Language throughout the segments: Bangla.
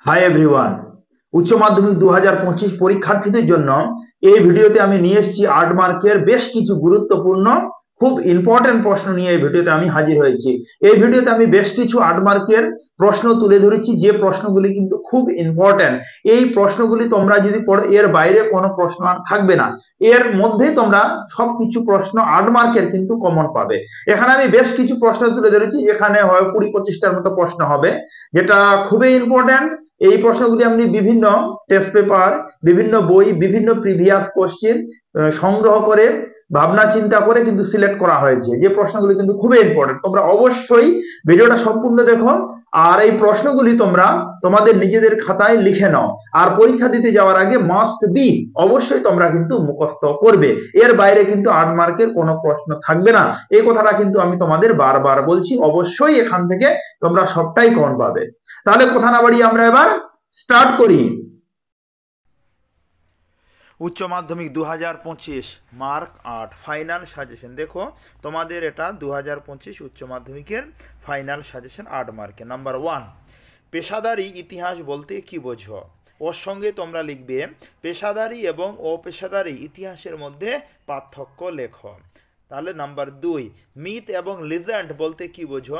হাই এভরিওয়ান, উচ্চ মাধ্যমিক 2025 পরীক্ষার্থীদের জন্য এই ভিডিওতে আমি নিয়ে এসেছি 8 মার্কের বেশ কিছু গুরুত্বপূর্ণ খুব ইম্পর্টেন্ট প্রশ্ন নিয়ে এই ভিডিওতে আমি হাজির হয়েছি। এই ভিডিওতে আমি বেশ কিছু 8 মার্কের প্রশ্ন তুলে ধরেছি, যে প্রশ্নগুলি কিন্তু খুব ইম্পর্টেন্ট। এই প্রশ্নগুলি তোমরা যদি পড়ো এর বাইরে কোনো প্রশ্ন আর থাকবে না, এর মধ্যেই তোমরা সবকিছু প্রশ্ন 8 মার্কের কিন্তু কমন পাবে। এখানে আমি বেশ কিছু প্রশ্ন তুলে ধরেছি, এখানে হয় 20-25টার মতো প্রশ্ন হবে, যেটা খুবই ইম্পর্টেন্ট। এই প্রশ্নগুলি আপনি বিভিন্ন টেস্ট পেপার, বিভিন্ন বই, বিভিন্ন প্রিভিয়াস কোশ্চেন সংগ্রহ করে ভাবনা চিন্তা করে কিন্তু সিলেক্ট করা হয়েছে, যে প্রশ্নগুলি কিন্তু খুবই ইম্পর্টেন্ট। তোমরা অবশ্যই ভিডিওটা সম্পূর্ণ দেখো, আর এই প্রশ্নগুলি তোমরা তোমাদের নিজেদের খাতায় লিখে নাও, আর পরীক্ষা দিতে যাওয়ার আগে মাস্ট বি অবশ্যই তোমরা কিন্তু মুখস্থ করবে। এর বাইরে কিন্তু 8 মার্কের কোনো প্রশ্ন থাকবে না, এই কথাটা কিন্তু আমি তোমাদের বারবার বলছি। অবশ্যই এখান থেকে তোমরা সবটাই কমন পাবে। তাহলে কথা না বাড়িয়ে আমরা এবার স্টার্ট করি। উচ্চ মাধ্যমিক 2025 মার্ক 8 ফাইনাল সাজেশন। দেখো তোমাদের এটা 2025 উচ্চ মাধ্যমিকের ফাইনাল সাজেশন 8 মার্কে। নাম্বার 1, পেশাদারি ইতিহাস বলতে কি বোঝো? ওর সঙ্গে তোমরা লিখবে পেশাদারি এবং অপেশাদারি ইতিহাসের মধ্যে পার্থক্য লেখো। তাহলে নাম্বার 2, মিথ এবং লিজেন্ড বলতে কি বোঝো?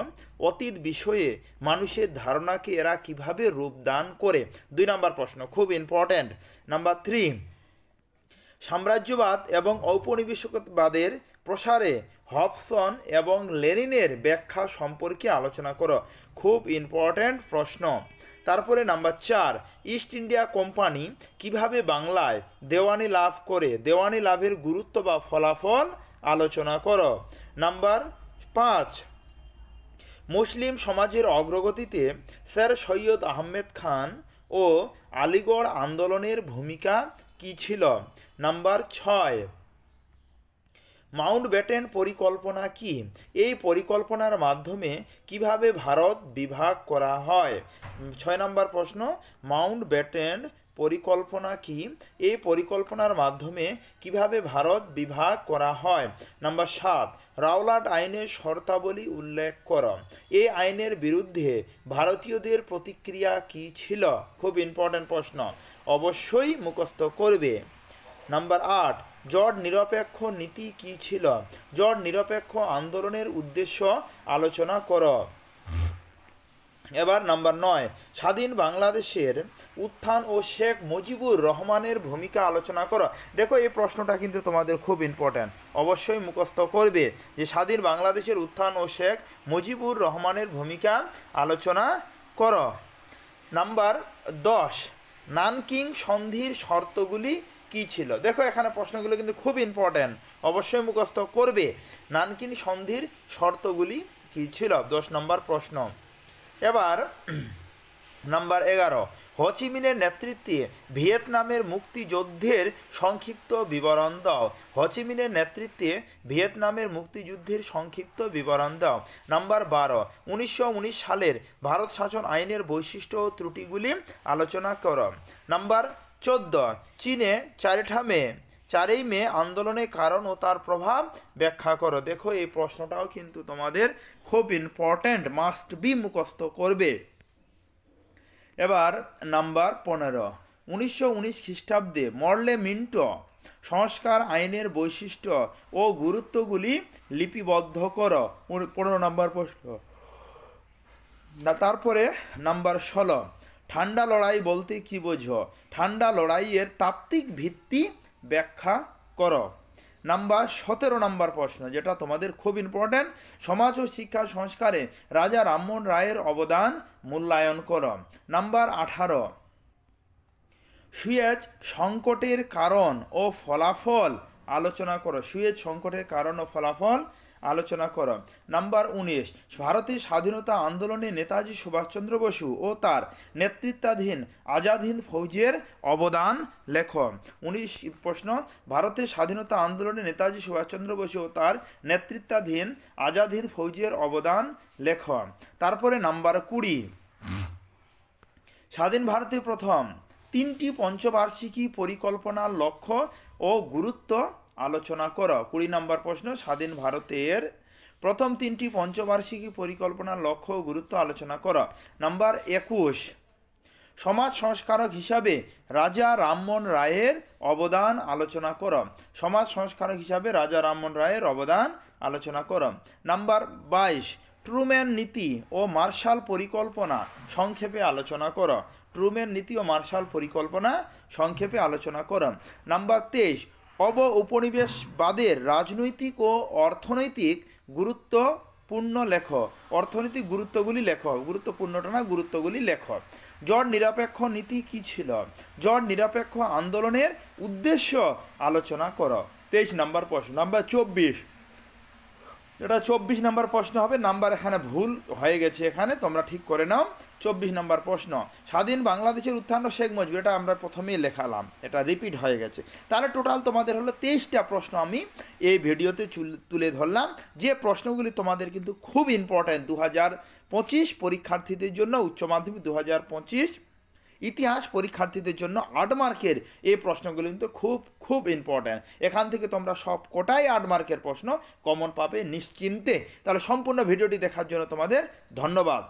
অতীত বিষয়ে মানুষের ধারণাকে এরা কিভাবে রূপদান করে। 2 নম্বর প্রশ্ন, খুব ইম্পর্ট্যান্ট। নাম্বার 3, সাম্রাজ্যবাদ এবং ঔপনিবেশিকবাদের প্রসারে হবসন এবং লেনিনের ব্যাখ্যা সম্পর্কে আলোচনা করো। খুব ইম্পর্ট্যান্ট প্রশ্ন। তারপরে নাম্বার 4, ইস্ট ইন্ডিয়া কোম্পানি কিভাবে বাংলায় দেওয়ানি লাভ করে, দেওয়ানি লাভের গুরুত্ব বা ফলাফল আলোচনা করো। নাম্বার 5, মুসলিম সমাজের অগ্রগতিতে স্যার সৈয়দ আহমেদ খান ও আলিগড় আন্দোলনের ভূমিকা কী ছিল? নাম্বার 6, মাউন্টব্যাটেন পরিকল্পনা কি? এই পরিকল্পনার মাধ্যমে কিভাবে ভারত বিভাগ করা হয়? 6 নম্বর প্রশ্ন, মাউন্টব্যাটেন পরিকল্পনা কি? এই পরিকল্পনার মাধ্যমে কিভাবে ভারত বিভাগ করা হয়? নাম্বার 7, রাওলাট আইনের শর্তাবলী উল্লেখ করো। এই আইনের বিরুদ্ধে ভারতীয়দের প্রতিক্রিয়া কি ছিল? খুব ইম্পর্ট্যান্ট প্রশ্ন, অবশ্যই মুখস্থ করবে। নাম্বার 8, জট নিরপেক্ষ নীতি কি ছিল? জট নিরপেক্ষ আন্দোলনের উদ্দেশ্য আলোচনা করো। এবার নাম্বার 9, স্বাধীন বাংলাদেশের উত্থান ও শেখ মুজিবুর রহমানের ভূমিকা আলোচনা করো। দেখো এই প্রশ্নটা কিন্তু তোমাদের খুব ইম্পর্ট্যান্ট, অবশ্যই মুখস্থ করবে যে স্বাধীন বাংলাদেশের উত্থান ও শেখ মুজিবুর রহমানের ভূমিকা আলোচনা করো। নাম্বার 10, নানকিং সন্ধির শর্তগুলি কি ছিল? দেখো এখানে প্রশ্নগুলো কিন্তু খুব ইম্পর্ট্যান্ট, অবশ্যই মুখস্থ করবে। নানকিং সন্ধির শর্তগুলি কি ছিল? 10 নম্বর প্রশ্ন। এবার নাম্বার 11, হোচিমিনের নেতৃত্বে ভিয়েতনামের মুক্তিযুদ্ধের সংক্ষিপ্ত বিবরণ দাও। হোচিমিনের নেতৃত্বে ভিয়েতনামের মুক্তিযুদ্ধের সংক্ষিপ্ত বিবরণ দাও। নাম্বার 12, 1919 সালের ভারত শাসন আইনের বৈশিষ্ট্য ও ত্রুটিগুলি আলোচনা করো। নাম্বার 14, চীনে 4ই মে আন্দোলনের কারণ ও তার প্রভাব ব্যাখ্যা করো। দেখো এই প্রশ্নটাও কিন্তু তোমাদের খুব ইম্পর্ট্যান্ট, মাস্ট বি মুখস্থ করবে। এবার নাম্বার 15, 1919 খ্রিস্টাব্দে মরলে মিন্টো সংস্কার আইনের বৈশিষ্ট্য ও গুরুত্বগুলি লিপিবদ্ধ করো। 15 নম্বর প্রশ্ন। তারপরে নাম্বার 16, ঠান্ডা লড়াই বলতে কি বোঝো? ঠান্ডা লড়াইয়ের তাত্ত্বিক ভিত্তি ব্যাখ্যা করো। নাম্বার 17 নম্বর প্রশ্ন, যেটা তোমাদের খুব ইম্পর্ট্যান্ট, সমাজ ও শিক্ষা সংস্কারে রাজা রামমোহন রায়ের অবদান মূল্যায়ন করো। নাম্বার 18, সুয়েজ সংকটের কারণ ও ফলাফল আলোচনা করো। সুয়েজ সংকটের কারণ ও ফলাফল আলোচনা করো। নাম্বার 19, ভারতের স্বাধীনতা আন্দোলনে নেতাজি সুভাষচন্দ্র বসু ও তার নেতৃত্বাধীন আজাদ হিন্দ ফৌজের অবদান লেখো। 19 প্রশ্ন, ভারতের স্বাধীনতা আন্দোলনে নেতাজি সুভাষচন্দ্র বসু ও তার নেতৃত্বাধীন আজাদ হিন্দ ফৌজের অবদান লেখো। তারপরে নাম্বার 20, স্বাধীন ভারতের প্রথম 3টি পঞ্চবার্ষিকী পরিকল্পনার লক্ষ্য ও গুরুত্ব আলোচনা করো। 20 নম্বর প্রশ্ন, স্বাধীন ভারতের প্রথম 3টি পঞ্চবার্ষিকী পরিকল্পনার লক্ষ্য ও গুরুত্ব আলোচনা করো। নাম্বার 21, সমাজ সংস্কারক হিসাবে রাজা রামমোহন রায়ের অবদান আলোচনা করো। সমাজ সংস্কারক হিসাবে রাজা রামমোহন রায়ের অবদান আলোচনা করো। নাম্বার 22, ট্রুম্যান নীতি ও মার্শাল পরিকল্পনা সংক্ষেপে আলোচনা করো। ট্রুম্যান নীতি ও মার্শাল পরিকল্পনা সংক্ষেপে আলোচনা করো। নাম্বার 23, উপনিবেশবাদের রাজনৈতিক ও অর্থনৈতিক গুরুত্বপূর্ণ লেখ। অর্থনৈতিক গুরুত্বগুলি লেখ, গুরুত্বপূর্ণটা না, গুরুত্বগুলি লেখ। জট নিরপেক্ষ নীতি কী ছিল? জট নিরপেক্ষ আন্দোলনের উদ্দেশ্য আলোচনা করো। 23 নম্বর প্রশ্ন। নাম্বার 24, এটা 24 নম্বর প্রশ্ন হবে। নাম্বার এখানে ভুল হয়ে গেছে, এখানে তোমরা ঠিক করে নাও। 24 নম্বর প্রশ্ন, স্বাধীন বাংলাদেশের উত্থান শেখ মুজিব, এটা আমরা প্রথমেই লেখালাম, এটা রিপিট হয়ে গেছে। তাহলে টোটাল তোমাদের হলো 23টা প্রশ্ন আমি এই ভিডিওতে তুলে ধরলাম, যে প্রশ্নগুলি তোমাদের কিন্তু খুব ইম্পর্ট্যান্ট 2025 পরীক্ষার্থীদের জন্য, উচ্চ মাধ্যমিক 2025 ইতিহাস পরীক্ষার্থীদের জন্য 8 মার্কের এই প্রশ্নগুলো কিন্তু খুব খুব ইম্পর্ট্যান্ট। এখান থেকে তোমরা সব কোটাই 8 মার্কের প্রশ্ন কমন পাবে নিশ্চিন্তে। তাহলে সম্পূর্ণ ভিডিওটি দেখার জন্য তোমাদের ধন্যবাদ।